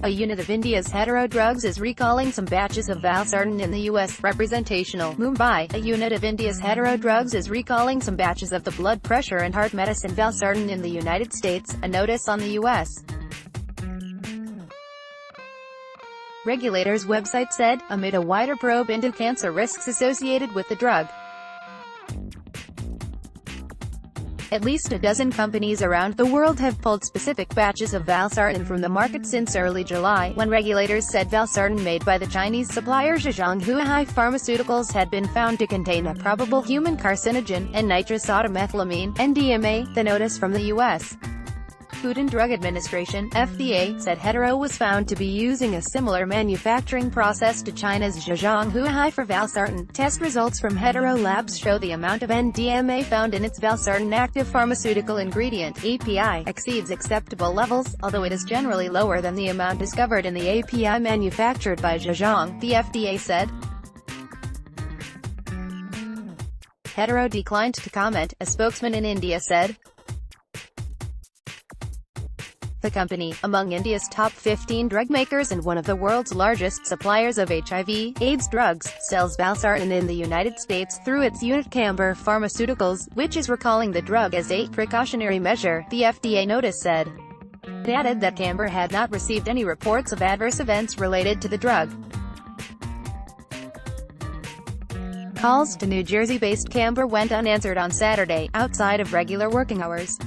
A unit of India's Hetero Drugs is recalling some batches of valsartan in the U.S. Representational, Mumbai. A unit of India's Hetero Drugs is recalling some batches of the blood pressure and heart medicine valsartan in the United States, a notice on the U.S. regulator's website said, amid a wider probe into cancer risks associated with the drug. At least a dozen companies around the world have pulled specific batches of valsartan from the market since early July, when regulators said valsartan made by the Chinese supplier Zhejiang Huahai Pharmaceuticals had been found to contain a probable human carcinogen, and nitrous odomethylamine, NDMA, the notice from the U.S. Food and Drug Administration, FDA, said Hetero was found to be using a similar manufacturing process to China's Zhejiang Huahai for valsartan. Test results from Hetero Labs show the amount of NDMA found in its valsartan active pharmaceutical ingredient, API, exceeds acceptable levels, although it is generally lower than the amount discovered in the API manufactured by Zhejiang, the FDA said. Hetero declined to comment, a spokesman in India said. The company, among India's top 15 drug makers and one of the world's largest suppliers of HIV/AIDS drugs, sells valsartan in the United States through its unit Camber Pharmaceuticals, which is recalling the drug as a precautionary measure, the FDA notice said. It added that Camber had not received any reports of adverse events related to the drug. Calls to New Jersey-based Camber went unanswered on Saturday, outside of regular working hours.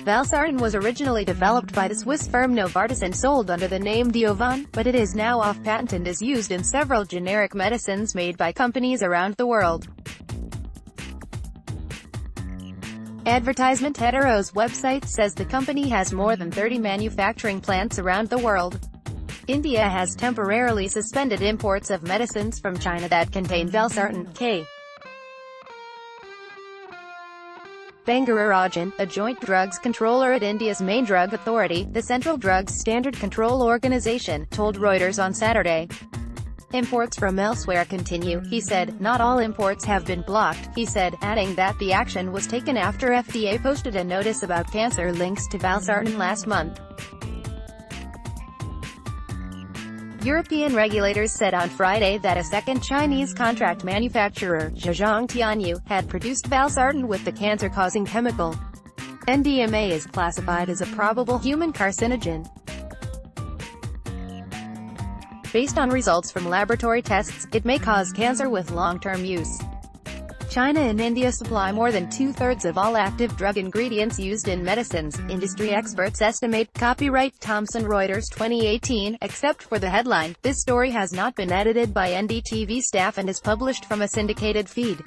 Valsartan was originally developed by the Swiss firm Novartis and sold under the name Diovan, but it is now off patent and is used in several generic medicines made by companies around the world. Advertisement Hetero's website says the company has more than 30 manufacturing plants around the world. India has temporarily suspended imports of medicines from China that contain valsartan, K. Bangarajan, a joint drugs controller at India's main drug authority, the Central Drugs Standard Control Organization, told Reuters on Saturday. Imports from elsewhere continue, he said. Not all imports have been blocked, he said, adding that the action was taken after FDA posted a notice about cancer links to valsartan last month. European regulators said on Friday that a second Chinese contract manufacturer, Zhejiang Tianyu, had produced valsartan with the cancer-causing chemical. NDMA is classified as a probable human carcinogen. Based on results from laboratory tests, it may cause cancer with long-term use. China and India supply more than two-thirds of all active drug ingredients used in medicines, industry experts estimate. Copyright Thomson Reuters 2018, except for the headline. This story has not been edited by NDTV staff and is published from a syndicated feed.